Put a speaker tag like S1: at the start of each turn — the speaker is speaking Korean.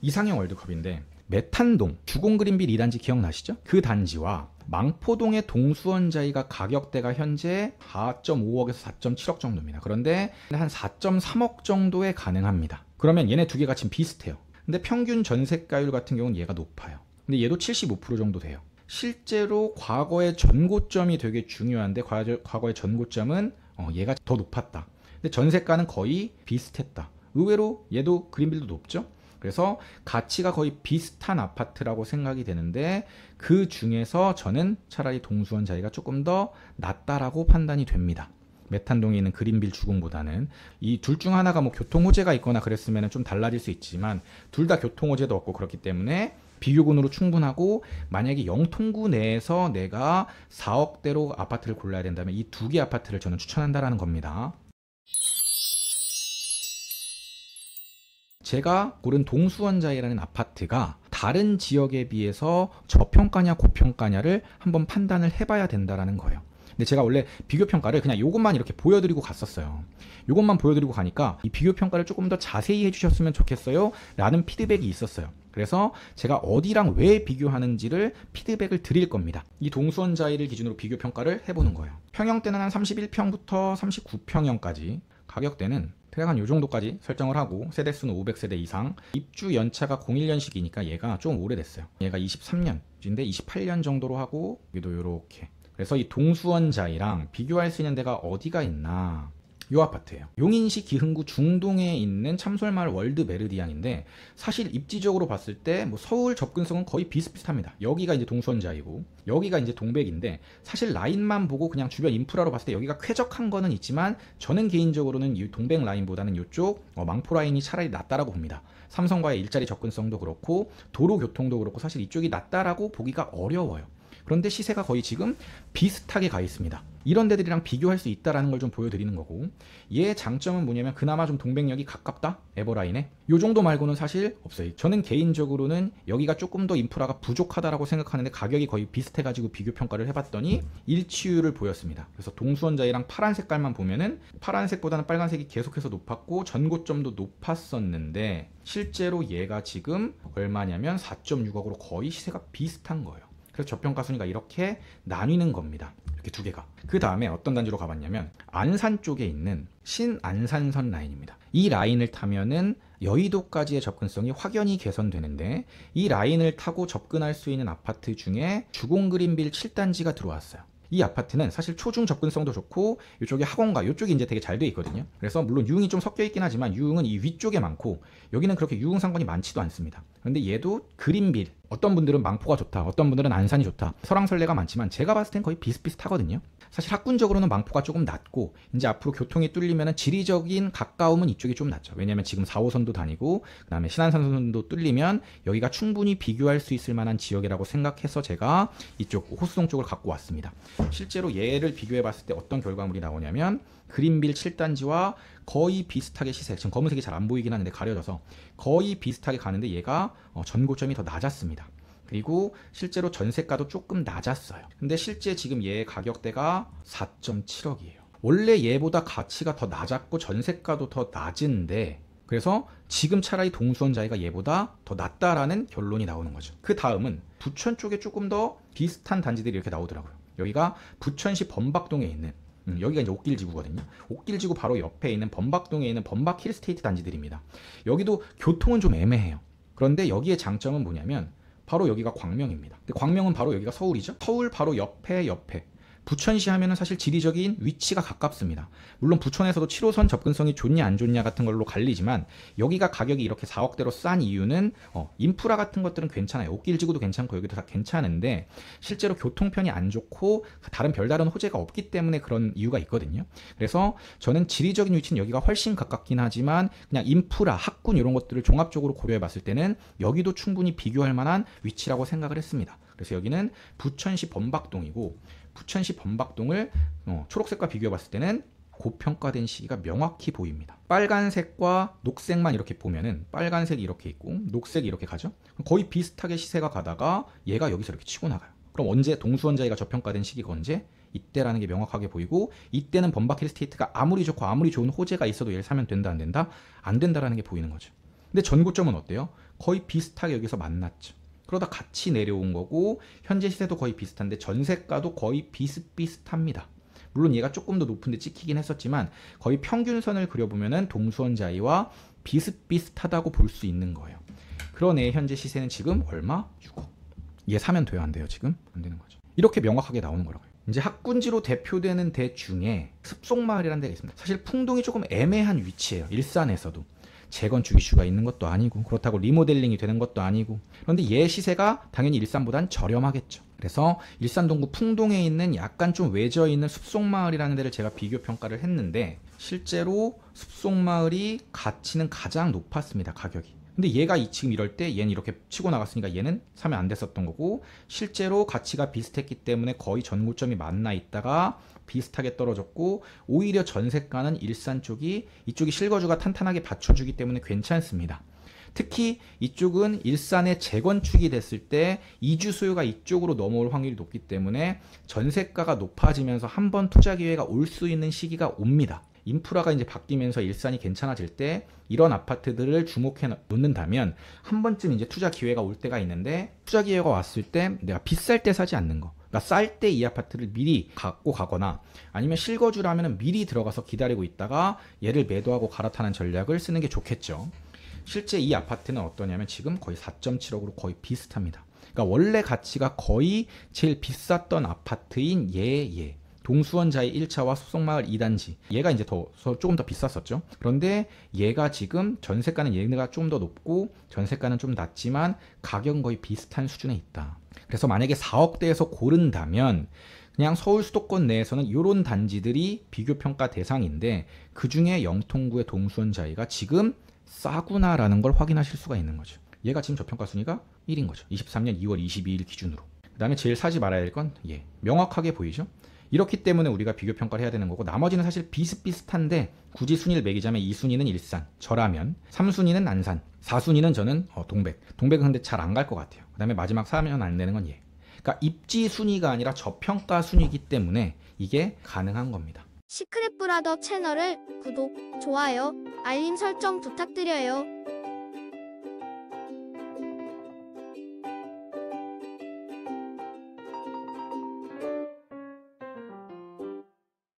S1: 이상형 월드컵인데 메탄동 주공그린빌 2단지 기억나시죠? 그 단지와 망포동의 동수원자이가 가격대가 현재 4.5억에서 4.7억 정도입니다. 그런데 한 4.3억 정도에 가능합니다. 그러면 얘네 두 개가 지금 비슷해요. 근데 평균 전세가율 같은 경우는 얘가 높아요. 근데 얘도 75% 정도 돼요. 실제로 과거의 전고점이 되게 중요한데 과거의 전고점은 얘가 더 높았다. 근데 전세가는 거의 비슷했다. 의외로 얘도 그린빌도 높죠? 그래서 가치가 거의 비슷한 아파트라고 생각이 되는데 그 중에서 저는 차라리 동수원 자리가 조금 더 낫다라고 판단이 됩니다. 메탄동에 있는 그린빌 주공보다는. 이 둘 중 하나가 뭐 교통 호재가 있거나 그랬으면 좀 달라질 수 있지만 둘 다 교통 호재도 없고 그렇기 때문에 비교군으로 충분하고, 만약에 영통구 내에서 내가 4억대로 아파트를 골라야 된다면 이 두 개 아파트를 저는 추천한다라는 겁니다. 제가 고른 동수원자이라는 아파트가 다른 지역에 비해서 저평가냐 고평가냐를 한번 판단을 해봐야 된다라는 거예요. 근데 제가 원래 비교평가를 그냥 이것만 이렇게 보여드리고 갔었어요. 이것만 보여드리고 가니까 이 비교평가를 조금 더 자세히 해주셨으면 좋겠어요 라는 피드백이 있었어요. 그래서 제가 어디랑 왜 비교하는지를 피드백을 드릴 겁니다. 이 동수원자이를 기준으로 비교평가를 해보는 거예요. 평형대는 한 31평부터 39평형까지, 가격대는 대략 한 요 정도까지 설정을 하고, 세대수는 500세대 이상, 입주 연차가 01년식이니까 얘가 좀 오래됐어요. 얘가 23년인데 28년 정도로 하고, 여기도 요렇게. 그래서 이 동수원자이랑 비교할 수 있는 데가 어디가 있나, 요 아파트예요. 용인시 기흥구 중동에 있는 참솔마을 월드 메르디안인데, 사실 입지적으로 봤을 때 뭐 서울 접근성은 거의 비슷비슷합니다. 여기가 이제 동수원자이고 여기가 이제 동백인데, 사실 라인만 보고 그냥 주변 인프라로 봤을 때 여기가 쾌적한 거는 있지만 저는 개인적으로는 이 동백 라인보다는 이쪽 망포 라인이 차라리 낫다라고 봅니다. 삼성과의 일자리 접근성도 그렇고 도로 교통도 그렇고 사실 이쪽이 낫다라고 보기가 어려워요. 그런데 시세가 거의 지금 비슷하게 가 있습니다. 이런 데들이랑 비교할 수 있다는 걸 좀 보여드리는 거고, 얘의 장점은 뭐냐면 그나마 좀 동백역이 가깝다? 에버라인에? 요 정도 말고는 사실 없어요. 저는 개인적으로는 여기가 조금 더 인프라가 부족하다라고 생각하는데 가격이 거의 비슷해가지고 비교평가를 해봤더니 일치율을 보였습니다. 그래서 동수원자이랑 파란 색깔만 보면은 파란색보다는 빨간색이 계속해서 높았고 전고점도 높았었는데, 실제로 얘가 지금 얼마냐면 4.6억으로 거의 시세가 비슷한 거예요. 그래서 저평가 순위가 이렇게 나뉘는 겁니다. 이렇게 두 개가. 그 다음에 어떤 단지로 가봤냐면 안산 쪽에 있는 신안산선 라인입니다. 이 라인을 타면은 여의도까지의 접근성이 확연히 개선되는데, 이 라인을 타고 접근할 수 있는 아파트 중에 주공그린빌 7단지가 들어왔어요. 이 아파트는 사실 초중 접근성도 좋고 이쪽에 학원가 이쪽이 이제 되게 잘 돼 있거든요. 그래서 물론 유흥이 좀 섞여 있긴 하지만 유흥은 이 위쪽에 많고 여기는 그렇게 유흥 상권이 많지도 않습니다. 그런데 얘도 그린빌, 어떤 분들은 망포가 좋다, 어떤 분들은 안산이 좋다, 설왕설래가 많지만 제가 봤을 땐 거의 비슷비슷하거든요. 사실 학군적으로는 망포가 조금 낫고, 이제 앞으로 교통이 뚫리면 지리적인 가까움은 이쪽이 좀 낫죠. 왜냐면 지금 4호선도 다니고 그 다음에 신안산선도 뚫리면 여기가 충분히 비교할 수 있을 만한 지역이라고 생각해서 제가 이쪽 호수동 쪽을 갖고 왔습니다. 실제로 얘를 비교해 봤을 때 어떤 결과물이 나오냐면 그린빌 7단지와 거의 비슷하게 시세, 지금 검은색이 잘 안 보이긴 하는데 가려져서 거의 비슷하게 가는데 얘가 전고점이 더 낮았습니다. 그리고 실제로 전세가도 조금 낮았어요. 근데 실제 지금 얘의 가격대가 4.7억이에요. 원래 얘보다 가치가 더 낮았고 전세가도 더 낮은데, 그래서 지금 차라리 동수원자이가 얘보다 더 낫다라는 결론이 나오는 거죠. 그 다음은 부천 쪽에 조금 더 비슷한 단지들이 이렇게 나오더라고요. 여기가 부천시 범박동에 있는, 여기가 이제 옥길지구거든요. 옥길지구 바로 옆에 있는 범박동에 있는 범박 힐스테이트 단지들입니다. 여기도 교통은 좀 애매해요. 그런데 여기의 장점은 뭐냐면 바로 여기가 광명입니다. 근데 광명은 바로 여기가 서울이죠. 서울 바로 옆에 부천시 하면은 사실 지리적인 위치가 가깝습니다. 물론 부천에서도 7호선 접근성이 좋냐 안 좋냐 같은 걸로 갈리지만 여기가 가격이 이렇게 4억대로 싼 이유는 인프라 같은 것들은 괜찮아요. 옥길지구도 괜찮고 여기도 다 괜찮은데 실제로 교통편이 안 좋고 다른 별다른 호재가 없기 때문에 그런 이유가 있거든요. 그래서 저는 지리적인 위치는 여기가 훨씬 가깝긴 하지만 그냥 인프라, 학군 이런 것들을 종합적으로 고려해 봤을 때는 여기도 충분히 비교할 만한 위치라고 생각을 했습니다. 그래서 여기는 부천시 범박동이고, 부천시 범박동을 초록색과 비교해 봤을 때는 고평가된 시기가 명확히 보입니다. 빨간색과 녹색만 이렇게 보면은 빨간색이 이렇게 있고 녹색이 이렇게 가죠. 거의 비슷하게 시세가 가다가 얘가 여기서 이렇게 치고 나가요. 그럼 언제 동수원자이가 저평가된 시기가 언제? 이때라는 게 명확하게 보이고, 이때는 범박 힐스테이트가 아무리 좋고 아무리 좋은 호재가 있어도 얘를 사면 된다 안 된다? 안 된다라는 게 보이는 거죠. 근데 전고점은 어때요? 거의 비슷하게 여기서 만났죠. 그러다 같이 내려온 거고 현재 시세도 거의 비슷한데 전세가도 거의 비슷비슷합니다. 물론 얘가 조금 더 높은데 찍히긴 했었지만 거의 평균선을 그려보면은 동수원자이와 비슷비슷하다고 볼 수 있는 거예요. 그러네. 현재 시세는 지금 얼마? 6억. 얘 사면 돼요? 안 돼요? 지금? 안 되는 거죠. 이렇게 명확하게 나오는 거라고요. 이제 학군지로 대표되는 데 중에 습속마을이라는 데가 있습니다. 사실 풍동이 조금 애매한 위치예요. 일산에서도. 재건축 이슈가 있는 것도 아니고 그렇다고 리모델링이 되는 것도 아니고 그런데 얘 시세가 당연히 일산보단 저렴하겠죠. 그래서 일산 동구 풍동에 있는 약간 좀 외져 있는 숲속마을이라는 데를 제가 비교 평가를 했는데 실제로 숲속마을이 가치는 가장 높았습니다. 가격이. 근데 얘가 지금 이럴 때 얘는 이렇게 치고 나갔으니까 얘는 사면 안 됐었던 거고 실제로 가치가 비슷했기 때문에 거의 전고점이 만나 있다가 비슷하게 떨어졌고 오히려 전세가는 일산 쪽이 이쪽이 실거주가 탄탄하게 받쳐주기 때문에 괜찮습니다. 특히 이쪽은 일산의 재건축이 됐을 때 이주 수요가 이쪽으로 넘어올 확률이 높기 때문에 전세가가 높아지면서 한번 투자 기회가 올 수 있는 시기가 옵니다. 인프라가 이제 바뀌면서 일산이 괜찮아질 때 이런 아파트들을 주목해 놓는다면 한 번쯤 이제 투자 기회가 올 때가 있는데 투자 기회가 왔을 때 내가 비쌀 때 사지 않는 거. 그러니까 쌀 때 이 아파트를 미리 갖고 가거나 아니면 실거주라면 미리 들어가서 기다리고 있다가 얘를 매도하고 갈아타는 전략을 쓰는 게 좋겠죠. 실제 이 아파트는 어떠냐면 지금 거의 4.7억으로 거의 비슷합니다. 그러니까 원래 가치가 거의 제일 비쌌던 아파트인 얘. 동수원자이 1차와 숲속마을 2단지. 얘가 이제 조금 더 비쌌었죠. 그런데 얘가 지금 전세가는 얘가 좀 더 높고 전세가는 좀 낮지만 가격은 거의 비슷한 수준에 있다. 그래서 만약에 4억대에서 고른다면 그냥 서울 수도권 내에서는 이런 단지들이 비교평가 대상인데 그중에 영통구의 동수원자이가 지금 싸구나라는 걸 확인하실 수가 있는 거죠. 얘가 지금 저평가 순위가 1인 거죠. 23년 2월 22일 기준으로. 그 다음에 제일 사지 말아야 될 건 얘. 명확하게 보이죠? 이렇기 때문에 우리가 비교평가를 해야 되는 거고 나머지는 사실 비슷비슷한데 굳이 순위를 매기자면 2순위는 일산, 저라면 3순위는 안산, 4순위는 저는 동백. 동백은 근데 잘 안 갈 것 같아요. 그 다음에 마지막 사면 안 되는 건 얘. 그러니까 입지 순위가 아니라 저평가 순위이기 때문에 이게 가능한 겁니다.
S2: 시크릿 브라더 채널을 구독, 좋아요, 알림 설정 부탁드려요.